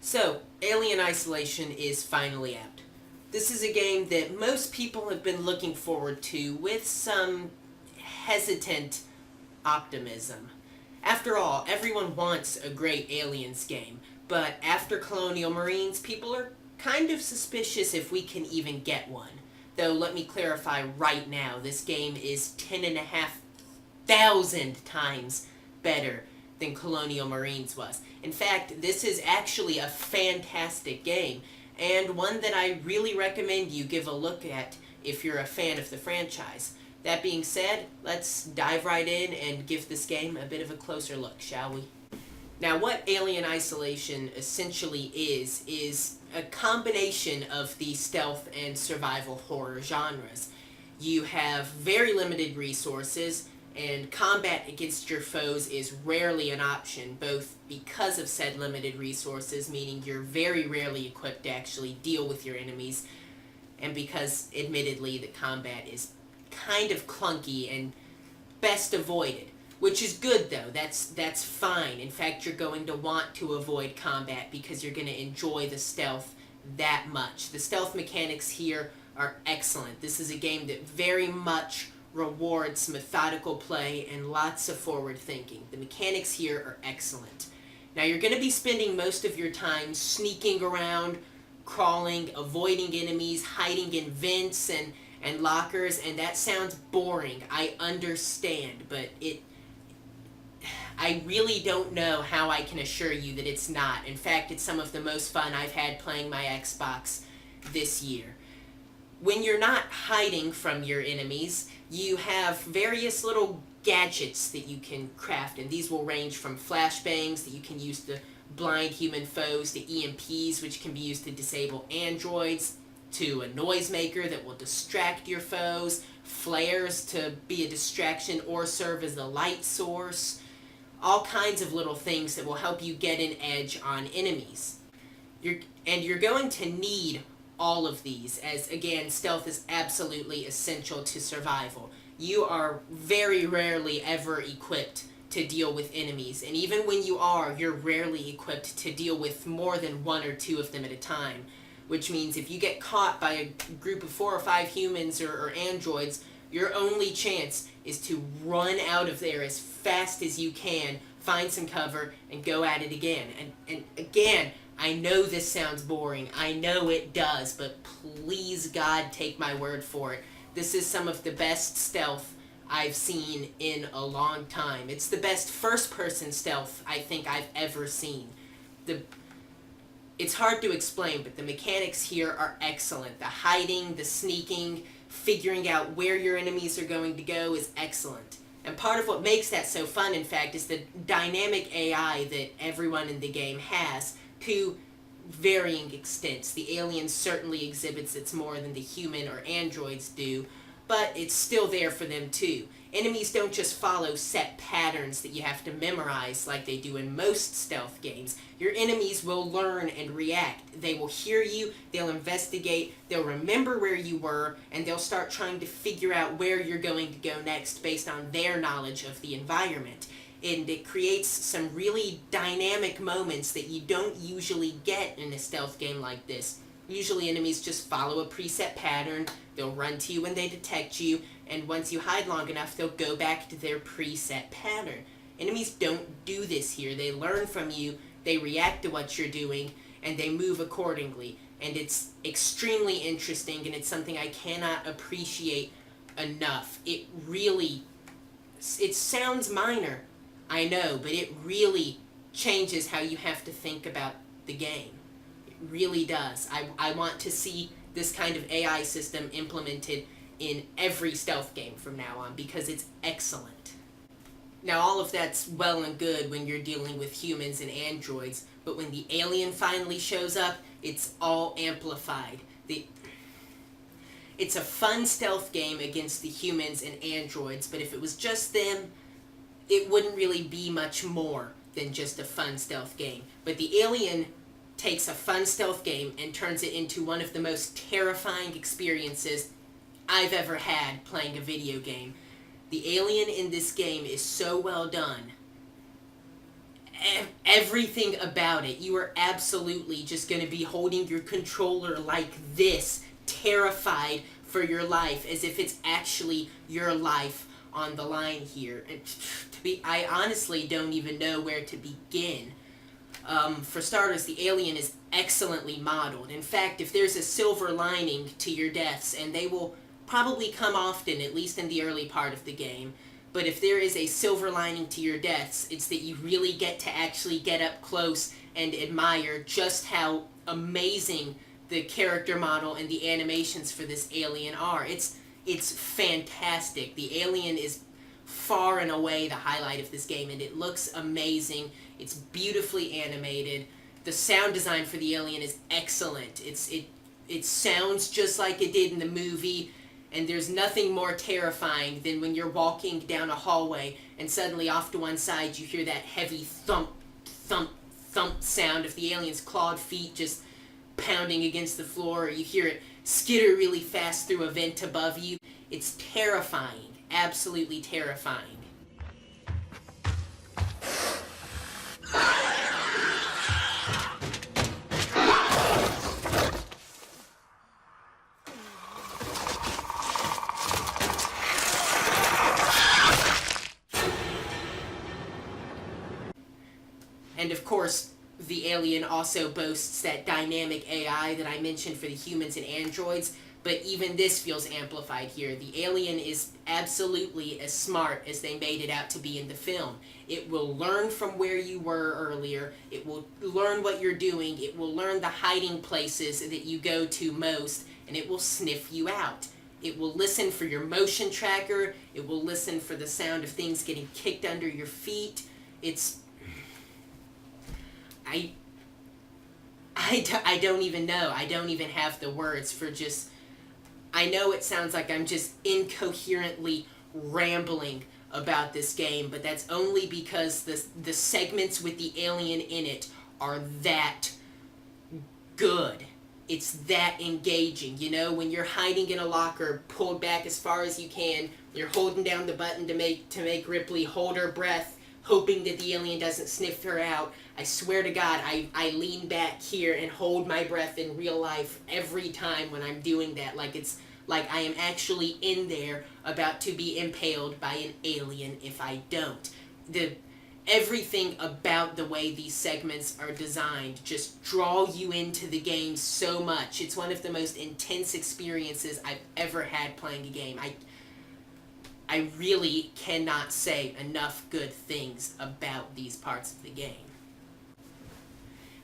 So, Alien Isolation is finally out. This is a game that most people have been looking forward to with some hesitant optimism. After all, everyone wants a great Aliens game, but after Colonial Marines, people are kind of suspicious if we can even get one. Though, let me clarify right now, this game is 10,500 times better than Colonial Marines was. In fact, this is actually a fantastic game, and one that I really recommend you give a look at if you're a fan of the franchise. That being said, let's dive right in and give this game a bit of a closer look, shall we? Now, what Alien Isolation essentially is a combination of the stealth and survival horror genres. You have very limited resources, and combat against your foes is rarely an option, both because of said limited resources, meaning you're very rarely equipped to actually deal with your enemies, and because, admittedly, the combat is kind of clunky and best avoided. Which is good, though. That's fine. In fact, you're going to want to avoid combat because you're going to enjoy the stealth that much. The stealth mechanics here are excellent. This is a game that very much rewards methodical play and lots of forward thinking. The mechanics here are excellent. Now, you're going to be spending most of your time sneaking around, crawling, avoiding enemies, hiding in vents and lockers, and that sounds boring. I understand, but I really don't know how I can assure you that it's not. In fact, it's some of the most fun I've had playing my Xbox this year. When you're not hiding from your enemies, you have various little gadgets that you can craft, and these will range from flashbangs that you can use to blind human foes, to EMPs, which can be used to disable androids, to a noisemaker that will distract your foes, flares to be a distraction or serve as a light source, all kinds of little things that will help you get an edge on enemies. You're going to need all of these, as again, stealth is absolutely essential to survival. You are very rarely ever equipped to deal with enemies, and even when you are, you're rarely equipped to deal with more than one or two of them at a time, which means if you get caught by a group of 4 or 5 humans or androids, your only chance is to run out of there as fast as you can, find some cover, and go at it again. And again, I know this sounds boring. I know it does, but please, God, take my word for it. This is some of the best stealth I've seen in a long time. It's the best first-person stealth I think I've ever seen. It's hard to explain, but the mechanics here are excellent. The hiding, the sneaking, figuring out where your enemies are going to go is excellent. And part of what makes that so fun, in fact, is the dynamic AI that everyone in the game has to varying extents. The alien certainly exhibits its more than the human or androids do, but it's still there for them too. Enemies don't just follow set patterns that you have to memorize like they do in most stealth games. Your enemies will learn and react. They will hear you, they'll investigate, they'll remember where you were, and they'll start trying to figure out where you're going to go next based on their knowledge of the environment. And it creates some really dynamic moments that you don't usually get in a stealth game like this. Usually enemies just follow a preset pattern, they'll run to you when they detect you, and once you hide long enough, they'll go back to their preset pattern. Enemies don't do this here. They learn from you, they react to what you're doing, and they move accordingly. And it's extremely interesting, and it's something I cannot appreciate enough. It sounds minor, I know, but it really changes how you have to think about the game. It really does. I want to see this kind of AI system implemented in every stealth game from now on, because it's excellent. Now, all of that's well and good when you're dealing with humans and androids, but when the alien finally shows up, it's all amplified. It's a fun stealth game against the humans and androids, but if it was just them, it wouldn't really be much more than just a fun stealth game. But the alien takes a fun stealth game and turns it into one of the most terrifying experiences I've ever had playing a video game. The alien in this game is so well done. everything about it. You are absolutely just going to be holding your controller like this, terrified for your life, as if it's actually your life on the line here. And I honestly don't even know where to begin. For starters, the alien is excellently modeled. In fact, if there's a silver lining to your deaths, and they will probably come often, at least in the early part of the game, but if there is a silver lining to your deaths, it's that you really get to actually get up close and admire just how amazing the character model and the animations for this alien are. It's fantastic. The alien is far and away the highlight of this game, and it looks amazing. It's beautifully animated. The sound design for the alien is excellent. It sounds just like it did in the movie. And there's nothing more terrifying than when you're walking down a hallway and suddenly off to one side you hear that heavy thump, thump, thump sound of the alien's clawed feet just pounding against the floor, or you hear it skitter really fast through a vent above you. It's terrifying, absolutely terrifying. And of course, the alien also boasts that dynamic AI that I mentioned for the humans and androids, but even this feels amplified here. The alien is absolutely as smart as they made it out to be in the film. It will learn from where you were earlier, it will learn what you're doing, it will learn the hiding places that you go to most, and it will sniff you out. It will listen for your motion tracker, it will listen for the sound of things getting kicked under your feet. I don't even know. I don't even have the words for just... I know it sounds like I'm just incoherently rambling about this game, but that's only because the segments with the alien in it are that good. It's that engaging. You know, when you're hiding in a locker, pulled back as far as you can, you're holding down the button to make Ripley hold her breath, hoping that the alien doesn't sniff her out. I swear to God, I lean back here and hold my breath in real life every time when I'm doing that. Like it's like I am actually in there about to be impaled by an alien if I don't. Everything about the way these segments are designed just draw you into the game so much. It's one of the most intense experiences I've ever had playing a game. I really cannot say enough good things about these parts of the game.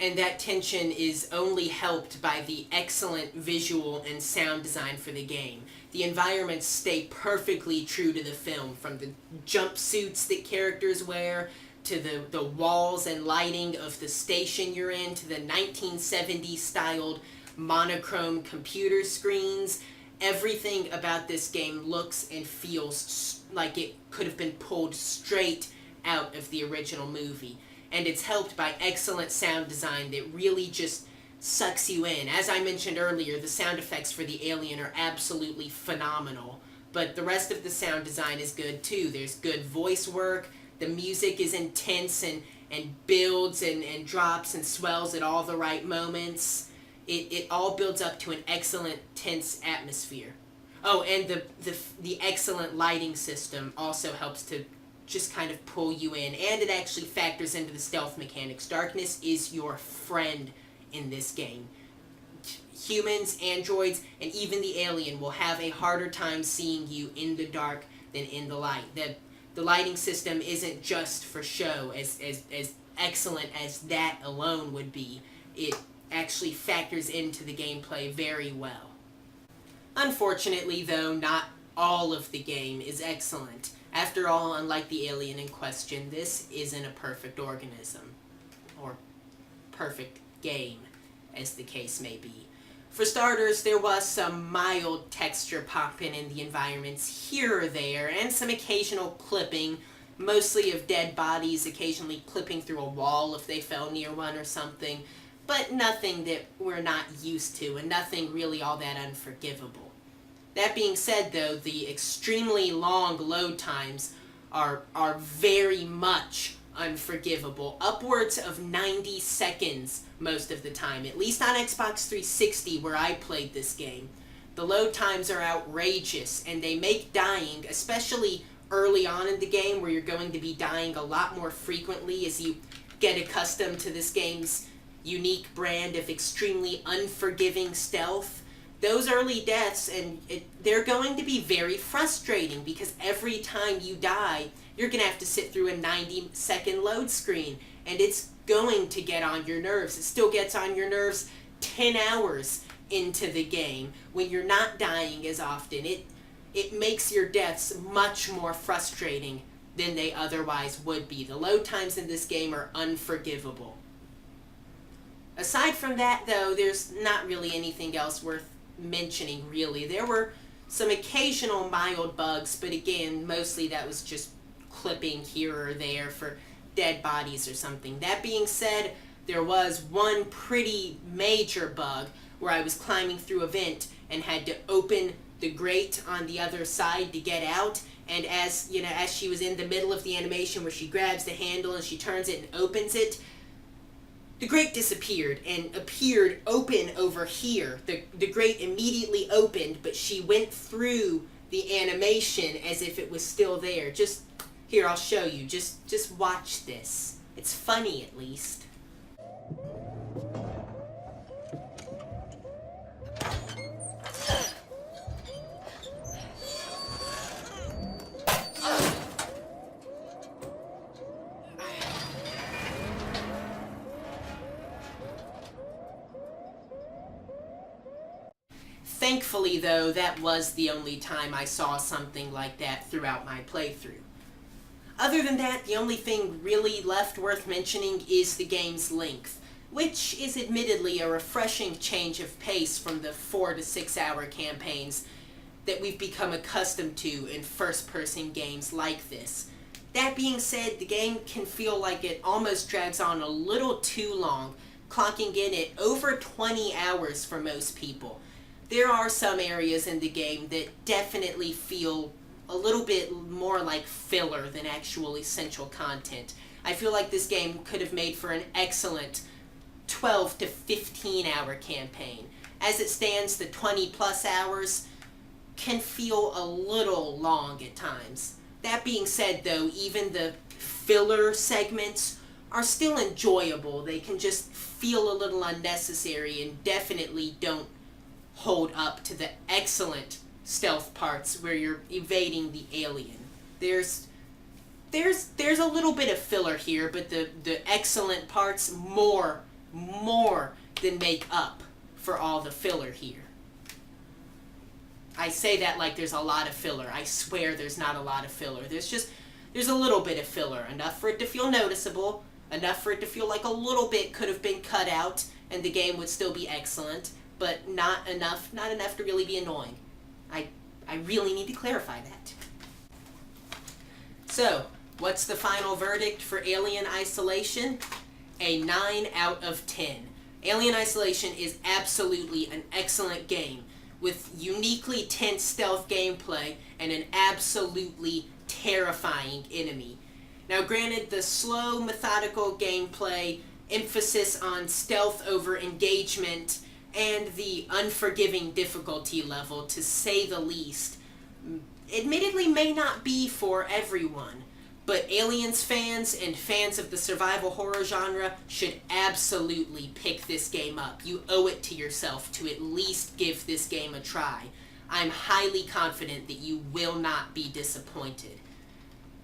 And that tension is only helped by the excellent visual and sound design for the game. The environments stay perfectly true to the film, from the jumpsuits that characters wear, to the walls and lighting of the station you're in, to the 1970s styled monochrome computer screens. Everything about this game looks and feels like it could have been pulled straight out of the original movie. And it's helped by excellent sound design that really just sucks you in. As I mentioned earlier, the sound effects for the alien are absolutely phenomenal. But the rest of the sound design is good too. There's good voice work, the music is intense and builds and drops and swells at all the right moments. It all builds up to an excellent, tense atmosphere. Oh, and the excellent lighting system also helps to just kind of pull you in, and it actually factors into the stealth mechanics. Darkness is your friend in this game. Humans, androids, and even the alien will have a harder time seeing you in the dark than in the light. The lighting system isn't just for show, as excellent as that alone would be. It actually factors into the gameplay very well. Unfortunately, though, not all of the game is excellent. After all, unlike the alien in question, this isn't a perfect organism, or perfect game, as the case may be. For starters, there was some mild texture popping in the environments here or there, and some occasional clipping, mostly of dead bodies, occasionally clipping through a wall if they fell near one or something, but nothing that we're not used to, and nothing really all that unforgivable. That being said, though, the extremely long load times are very much unforgivable. Upwards of 90 seconds most of the time, at least on Xbox 360 where I played this game. The load times are outrageous, and they make dying, especially early on in the game where you're going to be dying a lot more frequently as you get accustomed to this game's unique brand of extremely unforgiving stealth. Those early deaths, they're going to be very frustrating because every time you die, you're going to have to sit through a 90-second load screen, and it's going to get on your nerves. It still gets on your nerves 10 hours into the game when you're not dying as often. It makes your deaths much more frustrating than they otherwise would be. The load times in this game are unforgivable. Aside from that, though, there's not really anything else worth mentioning, really. There were some occasional mild bugs, but again, mostly that was just clipping here or there for dead bodies or something. That being said, there was one pretty major bug where I was climbing through a vent and had to open the grate on the other side to get out, and as she was in the middle of the animation where she grabs the handle and she turns it and opens it, the grate disappeared and appeared open over here. The grate immediately opened, but she went through the animation as if it was still there. Just here, I'll show you. Just watch this. It's funny, at least. Thankfully, though, that was the only time I saw something like that throughout my playthrough. Other than that, the only thing really left worth mentioning is the game's length, which is admittedly a refreshing change of pace from the 4 to 6 hour campaigns that we've become accustomed to in first-person games like this. That being said, the game can feel like it almost drags on a little too long, clocking in at over 20 hours for most people. There are some areas in the game that definitely feel a little bit more like filler than actual essential content. I feel like this game could have made for an excellent 12 to 15 hour campaign. As it stands, the 20 plus hours can feel a little long at times. That being said, though, even the filler segments are still enjoyable. They can just feel a little unnecessary and definitely don't hold up to the excellent stealth parts where you're evading the alien. There's a little bit of filler here, but the excellent parts more than make up for all the filler here. I say that like there's a lot of filler. I swear there's not a lot of filler. There's a little bit of filler, enough for it to feel noticeable, enough for it to feel like a little bit could have been cut out and the game would still be excellent, but not enough to really be annoying. I really need to clarify that. So, what's the final verdict for Alien Isolation? A 9 out of 10. Alien Isolation is absolutely an excellent game, with uniquely tense stealth gameplay and an absolutely terrifying enemy. Now granted, the slow, methodical gameplay, emphasis on stealth over engagement, and the unforgiving difficulty level, to say the least, admittedly may not be for everyone, but Aliens fans and fans of the survival horror genre should absolutely pick this game up. You owe it to yourself to at least give this game a try. I'm highly confident that you will not be disappointed.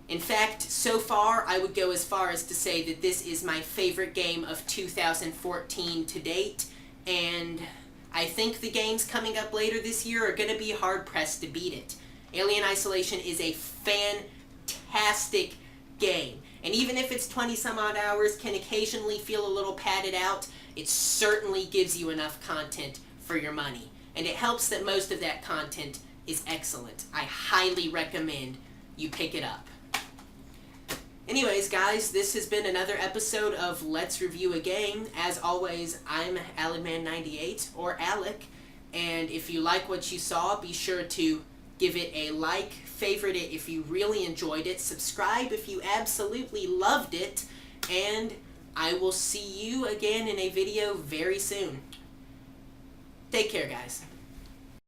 In fact, so far, I would go as far as to say that this is my favorite game of 2014 to date, and I think the games coming up later this year are going to be hard-pressed to beat it. Alien Isolation is a fantastic game, and even if it's 20-some-odd hours, can occasionally feel a little padded out, it certainly gives you enough content for your money. And it helps that most of that content is excellent. I highly recommend you pick it up. Anyways, guys, this has been another episode of Let's Review a Game. As always, I'm AlecMan98, or Alec, and if you like what you saw, be sure to Give it a like, favorite it if you really enjoyed it, subscribe if you absolutely loved it, and I will see you again in a video very soon. Take care, guys.